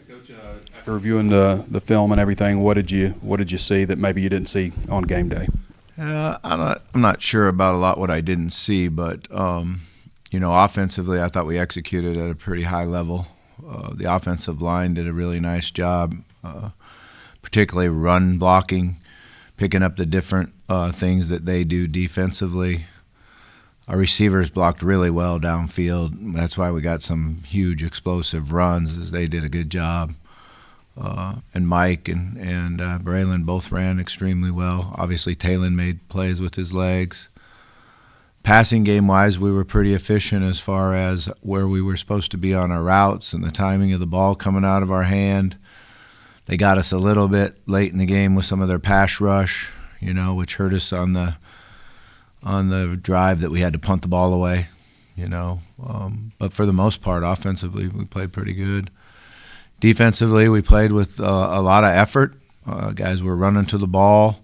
Coach, after reviewing the film and everything, what did you see that maybe you didn't see on game day? I'm not sure about a lot what I didn't see, but offensively, I thought we executed at a pretty high level. The offensive line did a really nice job, particularly run blocking, picking up the different things that they do defensively. Our receivers blocked really well downfield. That's why we got some huge explosive runs, as they did a good job. And Mike and Braylon both ran extremely well. Obviously, Talon made plays with his legs. Passing game-wise, we were pretty efficient as far as where we were supposed to be on our routes and the timing of the ball coming out of our hand. They got us a little bit late in the game with some of their pass rush, which hurt us on the drive that we had to punt the ball away, But for the most part, offensively, we played pretty good. Defensively, we played with a lot of effort. Guys were running to the ball.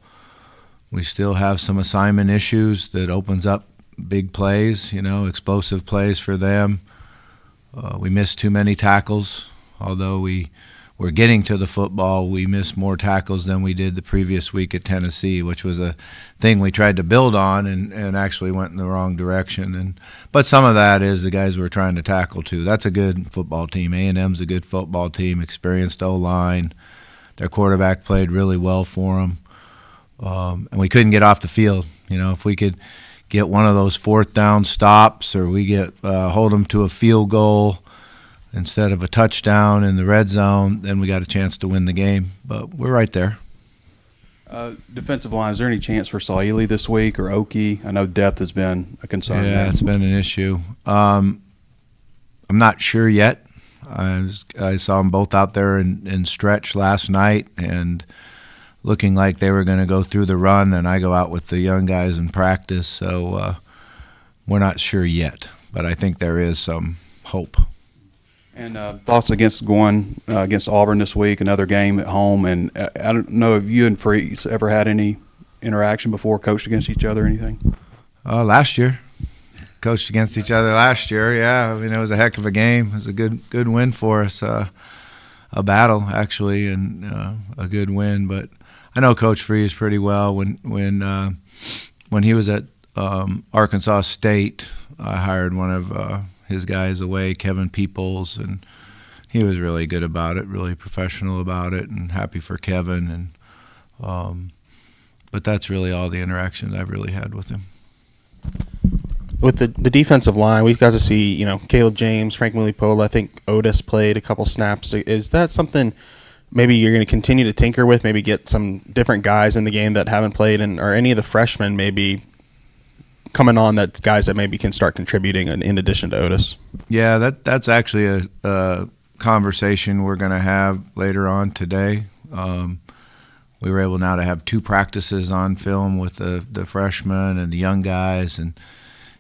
We still have some assignment issues that opens up big plays, explosive plays for them. We missed too many tackles. Although we were getting to the football, we missed more tackles than we did the previous week at Tennessee, which was a thing we tried to build on and actually went in the wrong direction. But some of that is the guys we're trying to tackle too. That's a good football team. A&M's a good football team, experienced O-line. Their quarterback played really well for them. And we couldn't get off the field. If we could get one of those fourth down stops or we hold them to a field goal instead of a touchdown in the red zone, then we got a chance to win the game. But we're right there. Defensive line, is there any chance for Saili this week or Oki? I know depth has been a concern. Yeah, it's been an issue. I'm not sure yet. I saw them both out there in stretch last night and looking like they were going to go through the run, and I go out with the young guys in practice. So we're not sure yet, but I think there is some hope. And thoughts against going against Auburn this week, another game at home. And I don't know if you and Freeze ever had any interaction before, coached against each other or anything? Last year. Coached against each other last year, yeah. I mean, it was a heck of a game. It was a good win for us. A battle, actually, and a good win. But I know Coach Freeze pretty well. When he was at Arkansas State, I hired one of his guys away, Kevin Peoples, and he was really good about it, really professional about it, and happy for Kevin. And but that's really all the interactions I've really had with him. With the defensive line, we've got to see, Caleb James, Frank Mulipola, I think Otis played a couple snaps. Is that something maybe you're going to continue to tinker with, maybe get some different guys in the game that haven't played, or any of the freshmen maybe coming on, that guys that maybe can start contributing in addition to Otis? Yeah, that's actually a conversation we're going to have later on today. We were able now to have 2 practices on film with the freshmen and the young guys, and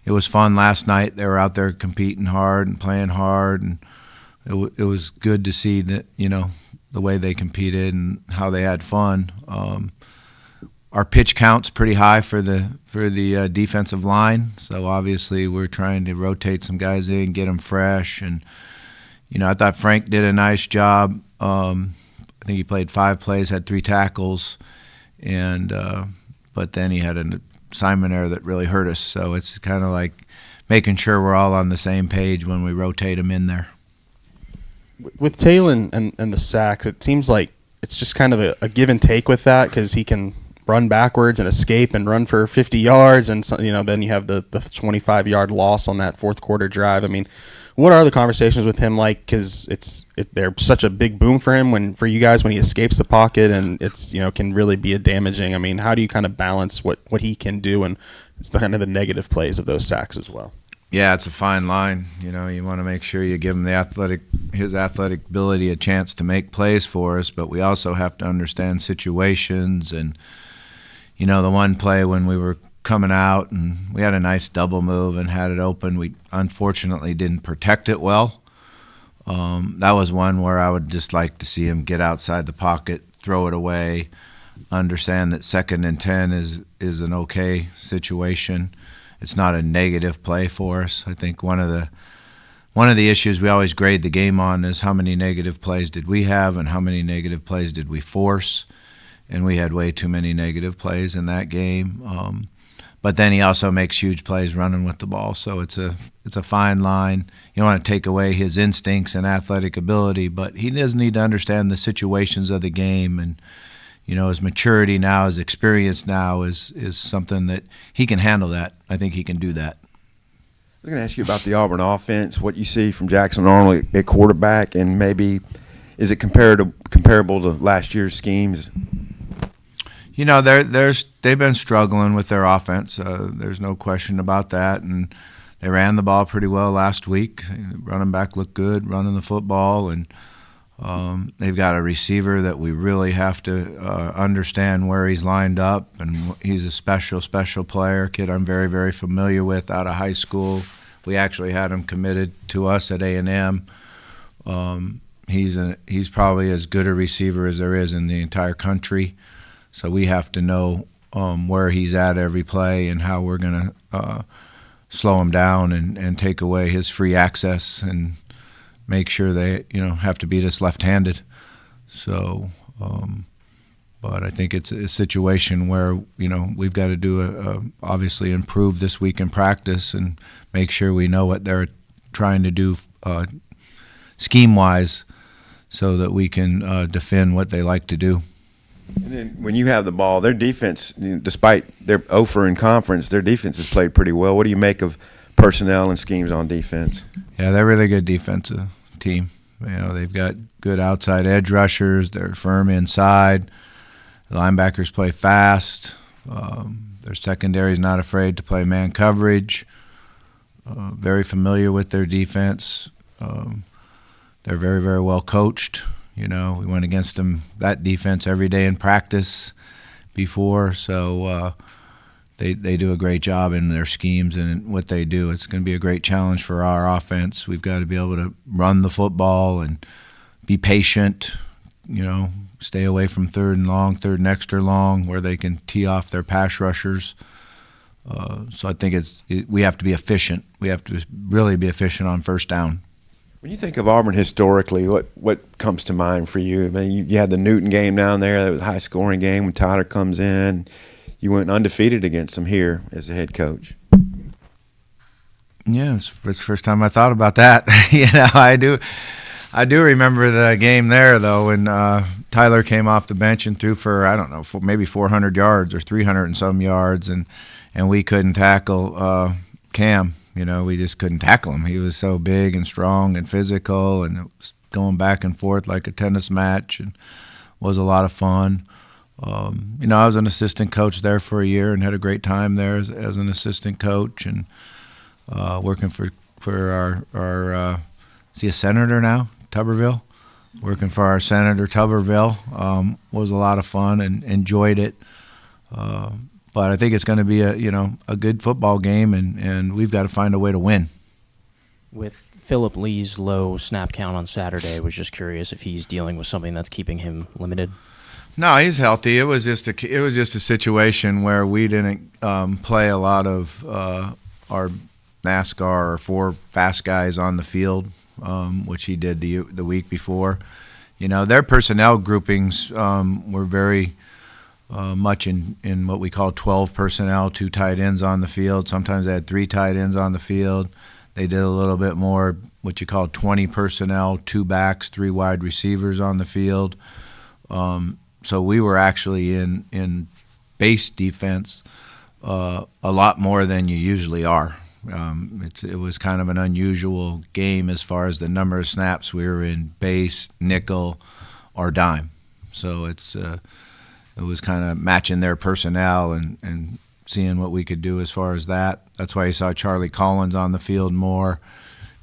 it was fun last night. They were out there competing hard and playing hard, and it was good to see that, the way they competed and how they had fun. Our pitch count's pretty high for the defensive line, so obviously we're trying to rotate some guys in, get them fresh. And I thought Frank did a nice job. I think he played 5 plays, had 3 tackles, and but then he had an assignment error that really hurt us. So it's kind of like making sure we're all on the same page when we rotate them in there. With Talon and the sacks, it seems like it's just kind of a give and take with that, because he can run backwards and escape and run for 50 yards, and then you have the 25-yard loss on that fourth quarter drive. I mean, what are the conversations with him like? Because they're such a big boom for him for you guys when he escapes the pocket, and it's can really be a damaging. I mean, how do you kind of balance what he can do and it's the kind of the negative plays of those sacks as well? Yeah, it's a fine line. You want to make sure you give him his athletic ability a chance to make plays for us, but we also have to understand situations. And the one play when we were coming out and we had a nice double move and had it open, we unfortunately didn't protect it well. That was one where I would just like to see him get outside the pocket, throw it away, understand that 2nd and 10 is an okay situation. It's not a negative play for us. I think one of one of the issues we always grade the game on is how many negative plays did we have and how many negative plays did we force. And we had way too many negative plays in that game. But then he also makes huge plays running with the ball, so it's a fine line. You don't want to take away his instincts and athletic ability, but he does need to understand the situations of the game, and his maturity now, his experience now is something that he can handle that. I think he can do that. I was going to ask you about the Auburn offense, what you see from Jackson Arnold at quarterback, and maybe is it comparable to last year's schemes? They've been struggling with their offense. There's no question about that, and they ran the ball pretty well last week. Running back looked good, running the football, and they've got a receiver that we really have to understand where he's lined up, and he's a special player, kid I'm very, very familiar with out of high school. We actually had him committed to us at A&M. He's probably as good a receiver as there is in the entire country. So we have to know where he's at every play and how we're going to slow him down and take away his free access and make sure they have to beat us left-handed. So, but I think it's a situation where we've got to do obviously improve this week in practice and make sure we know what they're trying to do scheme-wise, so that we can defend what they like to do. And then when you have the ball, their defense, despite their 0-for in conference, their defense has played pretty well. What do you make of personnel and schemes on defense? Yeah, they're a really good defensive team. They've got good outside edge rushers. They're firm inside. The linebackers play fast. Their secondary is not afraid to play man coverage. Very familiar with their defense. They're very, very well coached. We went against them, that defense, every day in practice before, so they do a great job in their schemes and what they do. It's going to be a great challenge for our offense. We've got to be able to run the football and be patient, stay away from third and extra long, where they can tee off their pass rushers. So I think we have to be efficient. We have to really be efficient on first down. When you think of Auburn historically, what comes to mind for you? I mean, you had the Newton game down there. That was a high-scoring game when Tyler comes in. You went undefeated against them here as a head coach. Yeah, it's the first time I thought about that. I do remember the game there, though, when Tyler came off the bench and threw for, I don't know, maybe 400 yards or 300 and some yards, and we couldn't tackle Cam. We just couldn't tackle him. He was so big and strong and physical, and it was going back and forth like a tennis match, and was a lot of fun. I was an assistant coach there for a year and had a great time there as an assistant coach, and working for our is he a senator now, Tuberville? Working for our Senator Tuberville was a lot of fun and enjoyed it. But I think it's going to be a good football game, and we've got to find a way to win. With Phillip Lee's low snap count on Saturday, I was just curious if he's dealing with something that's keeping him limited. No, he's healthy. It was just a situation where we didn't play a lot of our NASCAR or 4 fast guys on the field, which he did the week before. Their personnel groupings were very much in what we call 12 personnel, 2 tight ends on the field. Sometimes they had 3 tight ends on the field. They did a little bit more what you call 20 personnel, 2 backs, 3 wide receivers on the field. So we were actually in base defense a lot more than you usually are. It was kind of an unusual game as far as the number of snaps. We were in base, nickel, or dime. So it was kind of matching their personnel and seeing what we could do as far as that. That's why you saw Charlie Collins on the field more.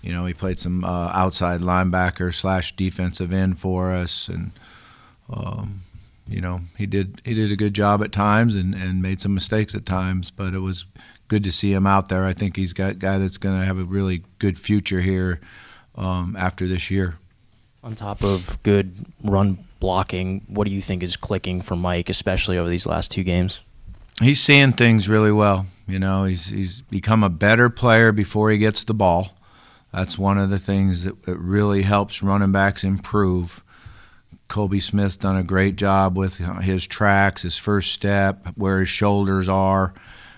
He played some outside linebacker / defensive end for us, and he did a good job at times and made some mistakes at times, but it was good to see him out there. I think he's got a guy that's going to have a really good future here after this year. On top of good run blocking, what do you think is clicking for Mike, especially over these last 2 games? He's seeing things really well. He's become a better player before he gets the ball. That's one of the things that really helps running backs improve. Kobe Smith's done a great job with his tracks, his first step, where his shoulders are.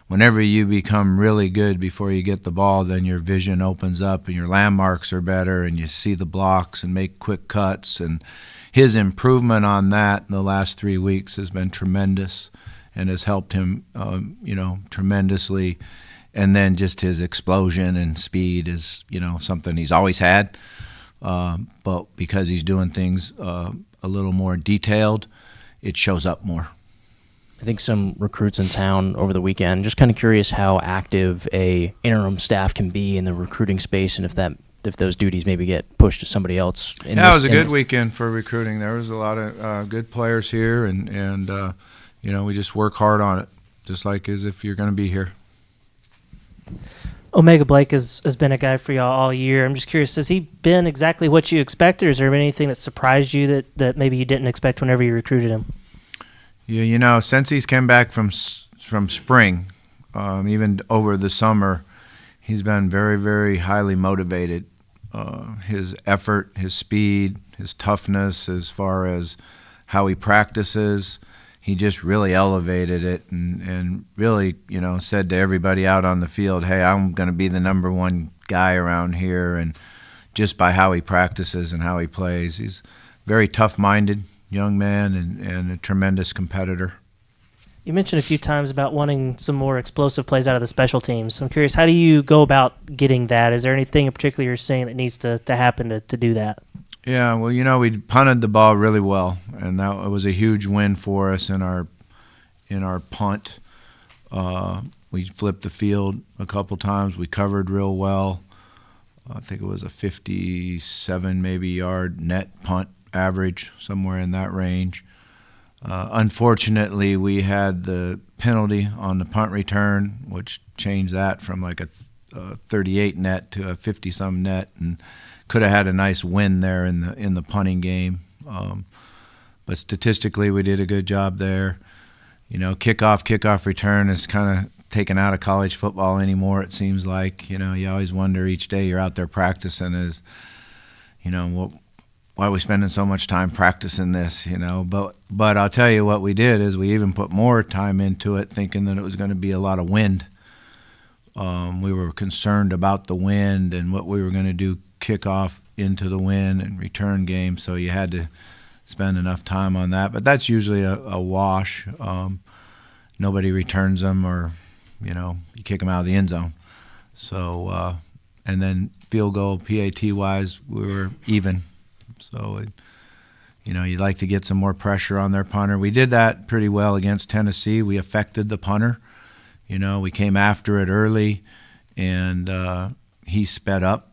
Whenever you become really good before you get the ball, then your vision opens up and your landmarks are better and you see the blocks and make quick cuts. And his improvement on that in the last 3 weeks has been tremendous and has helped him, tremendously. And then just his explosion and speed is, something he's always had. But because he's doing things a little more detailed, it shows up more. I think some recruits in town over the weekend. Just kind of curious how active a interim staff can be in the recruiting space, and if those duties maybe get pushed to somebody else. It was a good weekend for recruiting. There was a lot of good players here, and we just work hard on it, just like as if you're going to be here. Omega Blake has been a guy for y'all all year. I'm just curious, has he been exactly what you expected, or is there anything that surprised you that maybe you didn't expect whenever you recruited him? Yeah, since he's come back from spring, even over the summer, he's been very, very highly motivated. His effort, his speed, his toughness as far as how he practices, he just really elevated it and really, said to everybody out on the field, hey, I'm going to be the number one guy around here. And just by how he practices and how he plays, he's very tough-minded young man and a tremendous competitor. You mentioned a few times about wanting some more explosive plays out of the special teams. I'm curious, how do you go about getting that? Is there anything in particular you're saying that needs to happen to do that? Yeah, well, we punted the ball really well, and that was a huge win for us in our punt. We flipped the field a couple times. We covered real well. I think it was a 57 maybe yard net punt average, somewhere in that range. Unfortunately, we had the penalty on the punt return, which changed that from like a 38 net to a 50-some net, and could have had a nice win there in the punting game. But statistically, we did a good job there. Kickoff return is kind of taken out of college football anymore, it seems like. You always wonder each day you're out there practicing why are we spending so much time practicing this, But I'll tell you what we did is we even put more time into it thinking that it was going to be a lot of wind. We were concerned about the wind and what we were going to do kickoff into the wind and return game, so you had to spend enough time on that. But that's usually a wash. Nobody returns them or, you kick them out of the end zone. So, and then field goal, PAT-wise, we were even. So, you'd like to get some more pressure on their punter. We did that pretty well against Tennessee. We affected the punter. We came after it early, and he sped up.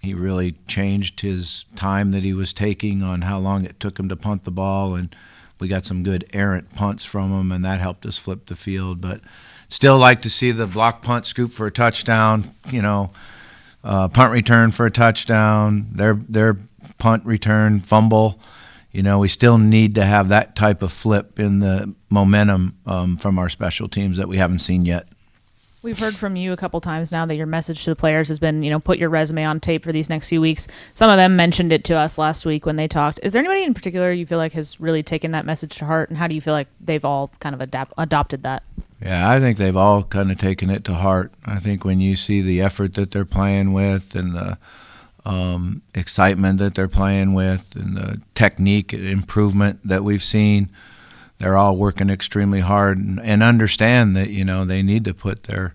He really changed his time that he was taking on how long it took him to punt the ball, and we got some good errant punts from him, and that helped us flip the field. But still like to see the block punt scoop for a touchdown, punt return for a touchdown, their punt return, fumble. We still need to have that type of flip in the momentum from our special teams that we haven't seen yet. We've heard from you a couple times now that your message to the players has been, put your resume on tape for these next few weeks. Some of them mentioned it to us last week when they talked. Is there anybody in particular you feel like has really taken that message to heart, and how do you feel like they've all kind of adopted that? Yeah, I think they've all kind of taken it to heart. I think when you see the effort that they're playing with and the excitement that they're playing with and the technique improvement that we've seen, they're all working extremely hard and understand that they need to put their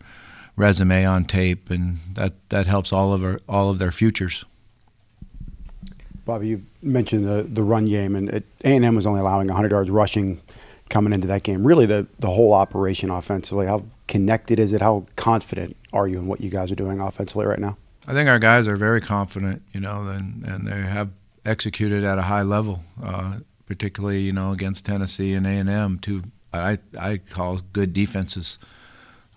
resume on tape, and that helps all of their futures. Bobby, you mentioned the run game, and A&M was only allowing 100 yards rushing coming into that game. Really, the whole operation offensively, how connected is it? How confident are you in what you guys are doing offensively right now? I think our guys are very confident, and they have executed at a high level, particularly, against Tennessee and A&M, two I call good defenses.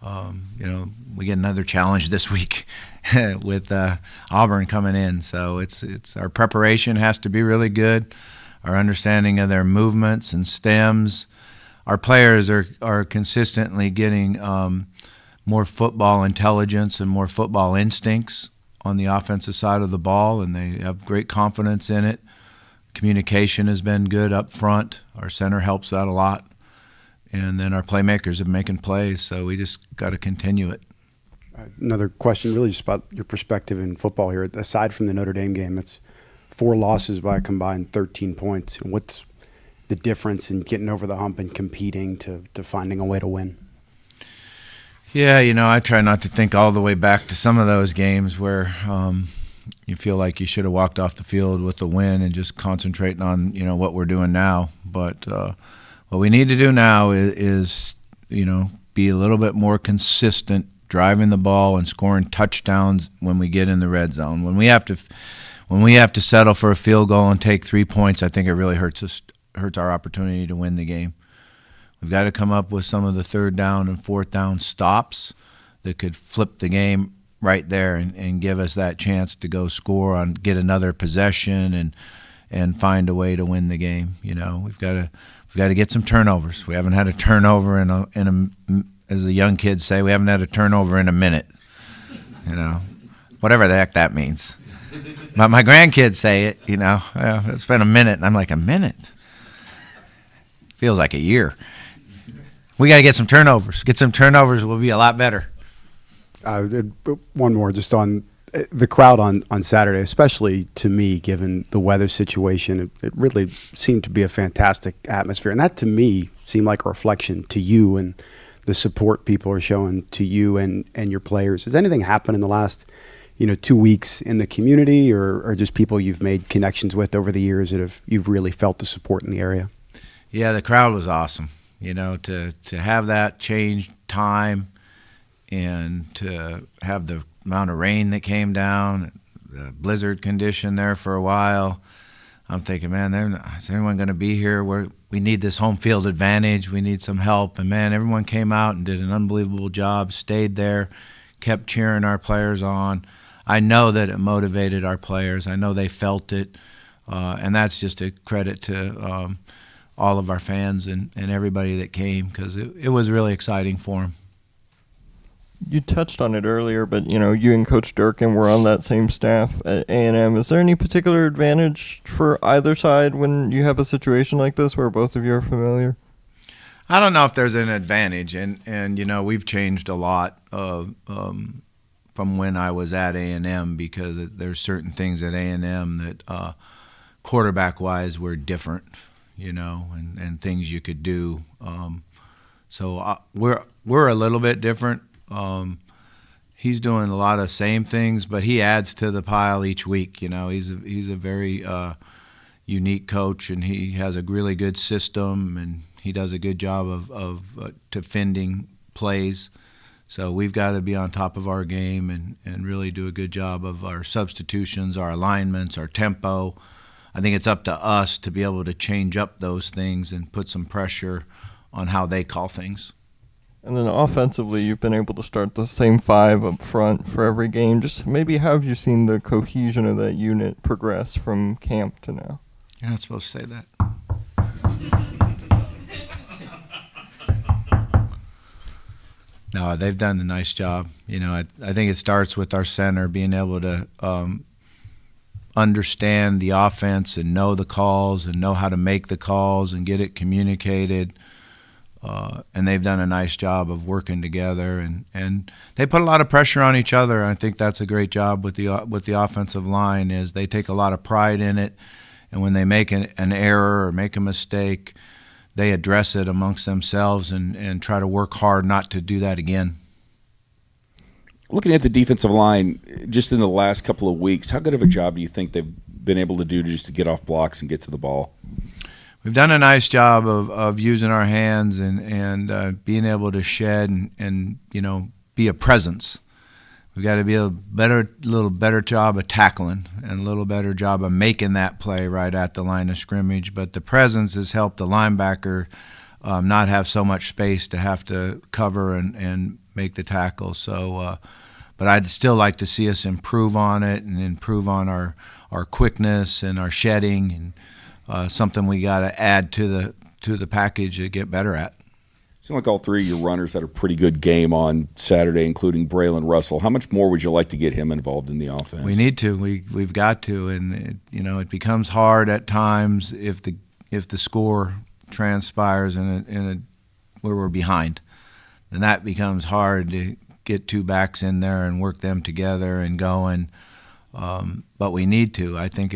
We get another challenge this week with Auburn coming in, so it's our preparation has to be really good. Our understanding of their movements and stems. Our players are consistently getting more football intelligence and more football instincts on the offensive side of the ball, and they have great confidence in it. Communication has been good up front. Our center helps out a lot. And then our playmakers are making plays, so we just got to continue it. Another question, really just about your perspective in football here. Aside from the Notre Dame game, it's 4 losses by a combined 13 points. And what's the difference in getting over the hump and competing to finding a way to win? Yeah, I try not to think all the way back to some of those games where you feel like you should have walked off the field with the win and just concentrating on, what we're doing now. But what we need to do now is be a little bit more consistent driving the ball and scoring touchdowns when we get in the red zone. When we have to settle for a field goal and take 3 points, I think it really hurts our opportunity to win the game. We've got to come up with some of the 3rd down and 4th down stops that could flip the game right there and give us that chance to go score get another possession and find a way to win the game. We've got to get some turnovers. We haven't had a turnover as the young kids say, we haven't had a turnover in a minute. Whatever the heck that means. But my grandkids say it, it's been a minute. And I'm like, a minute? Feels like a year. We got to get some turnovers. Get some turnovers, we'll be a lot better. One more just on the crowd on Saturday, especially to me, given the weather situation. It really seemed to be a fantastic atmosphere. And that, to me, seemed like a reflection to you and the support people are showing to you and your players. Has anything happened in the last 2 weeks in the community or just people you've made connections with over the years that you've really felt the support in the area? Yeah, the crowd was awesome. To have that change time and to have the amount of rain that came down, the blizzard condition there for a while. I'm thinking, man, is anyone going to be here? We need this home field advantage. We need some help. And, man, everyone came out and did an unbelievable job, stayed there, kept cheering our players on. I know that it motivated our players. I know they felt it. And that's just a credit to all of our fans and everybody that came because it was really exciting for them. You touched on it earlier, but you and Coach Durkin were on that same staff at A&M. Is there any particular advantage for either side when you have a situation like this where both of you are familiar? I don't know if there's an advantage, and we've changed a lot from when I was at A&M because there's certain things at A&M that quarterback-wise were different, and things you could do. So we're a little bit different. He's doing a lot of same things, but he adds to the pile each week. He's a very unique coach, and he has a really good system, and he does a good job of defending plays. So we've got to be on top of our game and really do a good job of our substitutions, our alignments, our tempo. I think it's up to us to be able to change up those things and put some pressure on how they call things. And then offensively, you've been able to start the same 5 up front for every game. Just maybe how have you seen the cohesion of that unit progress from camp to now? You're not supposed to say that. No, they've done a nice job. I think it starts with our center being able to understand the offense and know the calls and know how to make the calls and get it communicated. And they've done a nice job of working together, and they put a lot of pressure on each other. I think that's a great job with the offensive line is they take a lot of pride in it, and when they make an error or make a mistake, they address it amongst themselves and try to work hard not to do that again. Looking at the defensive line, just in the last couple of weeks, how good of a job do you think they've been able to do just to get off blocks and get to the ball? We've done a nice job of using our hands and being able to shed and be a presence. We've got to be a little better job of tackling and a little better job of making that play right at the line of scrimmage. But the presence has helped the linebacker not have so much space to have to cover and make the tackle. So, but I'd still like to see us improve on it and improve on our quickness and our shedding and something we got to add to the package to get better at. Seem like all three of your runners had a pretty good game on Saturday, including Braylon Russell. How much more would you like to get him involved in the offense? We need to. We've got to, and it becomes hard at times if the score transpires in where we're behind, then that becomes hard to get two backs in there and work them together and going. But we need to. I think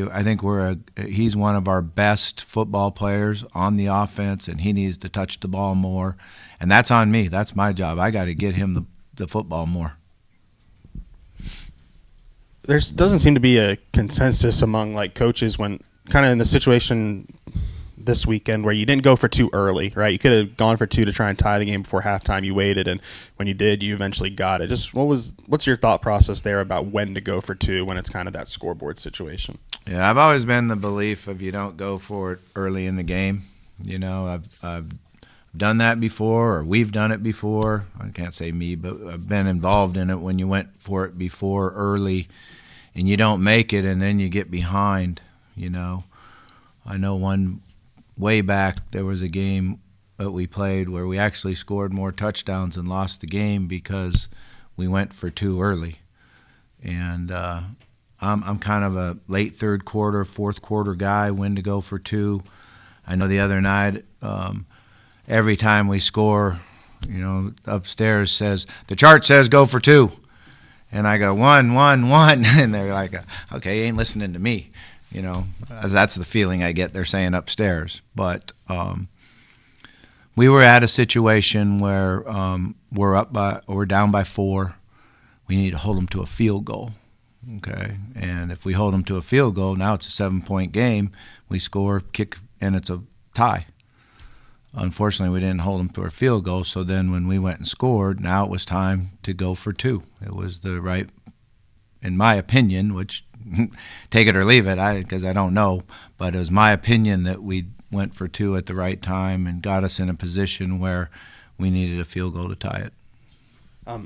he's one of our best football players on the offense, and he needs to touch the ball more. And that's on me. That's my job. I got to get him the football more. There doesn't seem to be a consensus among like coaches when kind of in the situation this weekend where you didn't go for two early, right? You could have gone for two to try and tie the game before halftime. You waited, and when you did, you eventually got it. Just what's your thought process there about when to go for two when it's kind of that scoreboard situation? Yeah, I've always been the belief of you don't go for it early in the game. I've done that before, or we've done it before. I can't say me, but I've been involved in it when you went for it before early and you don't make it and then you get behind, I know one way back there was a game that we played where we actually scored more touchdowns and lost the game because we went for two early. And I'm kind of a late third quarter, fourth quarter guy, when to go for two. I know the other night, every time we score, upstairs says, the chart says go for two. And I go, 1, 1, 1. And they're like, okay, you ain't listening to me. That's the feeling I get. They're saying upstairs. But we were at a situation where we're down by 4. We need to hold them to a field goal. Okay, and if we hold them to a field goal, now it's a 7-point game. We score, kick, and it's a tie. Unfortunately, we didn't hold them to a field goal, so then when we went and scored, now it was time to go for two. It was the right, in my opinion, which take it or leave it, because I don't know, but it was my opinion that we went for two at the right time and got us in a position where we needed a field goal to tie it.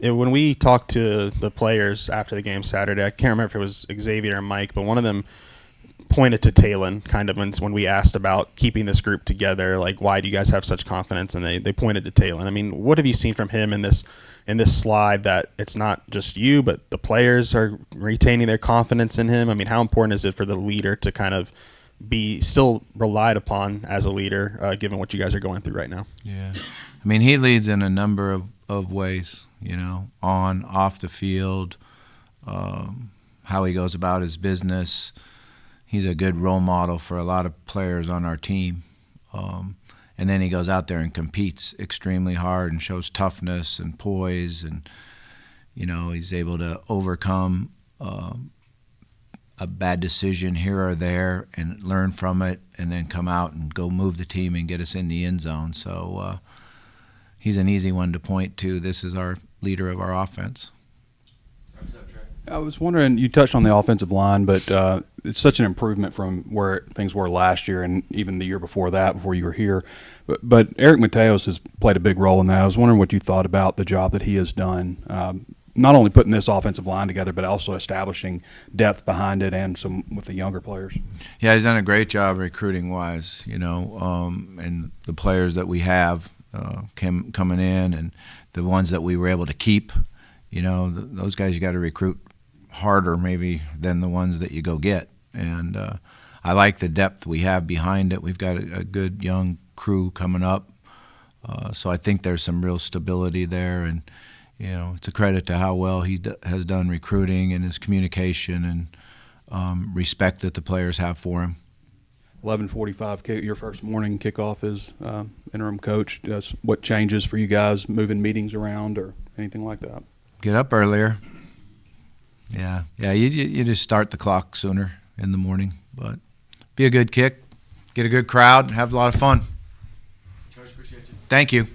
When we talked to the players after the game Saturday, I can't remember if it was Xavier or Mike, but one of them pointed to Talon kind of when we asked about keeping this group together, like, why do you guys have such confidence? And they pointed to Talon. I mean, what have you seen from him in this slide that it's not just you, but the players are retaining their confidence in him? I mean, how important is it for the leader to kind of be still relied upon as a leader, given what you guys are going through right now? Yeah. I mean, he leads in a number of ways, on, off the field, how he goes about his business. He's a good role model for a lot of players on our team. And then he goes out there and competes extremely hard and shows toughness and poise. And, he's able to overcome a bad decision here or there and learn from it and then come out and go move the team and get us in the end zone. So he's an easy one to point to. This is our leader of our offense. I was wondering, you touched on the offensive line, but it's such an improvement from where things were last year and even the year before that, before you were here. But Eric Mateos has played a big role in that. I was wondering what you thought about the job that he has done, not only putting this offensive line together, but also establishing depth behind it and some with the younger players. Yeah, he's done a great job recruiting-wise, and the players that we have coming in and the ones that we were able to keep, those guys you got to recruit harder maybe than the ones that you go get. And I like the depth we have behind it. We've got a good young crew coming up. So I think there's some real stability there. And, it's a credit to how well he has done recruiting and his communication and respect that the players have for him. 11:45, your first morning kickoff as interim coach. What changes for you guys, moving meetings around or anything like that? Get up earlier. Yeah. You just start the clock sooner in the morning, but be a good kick, get a good crowd, have a lot of fun. Coach, appreciate you. Thank you.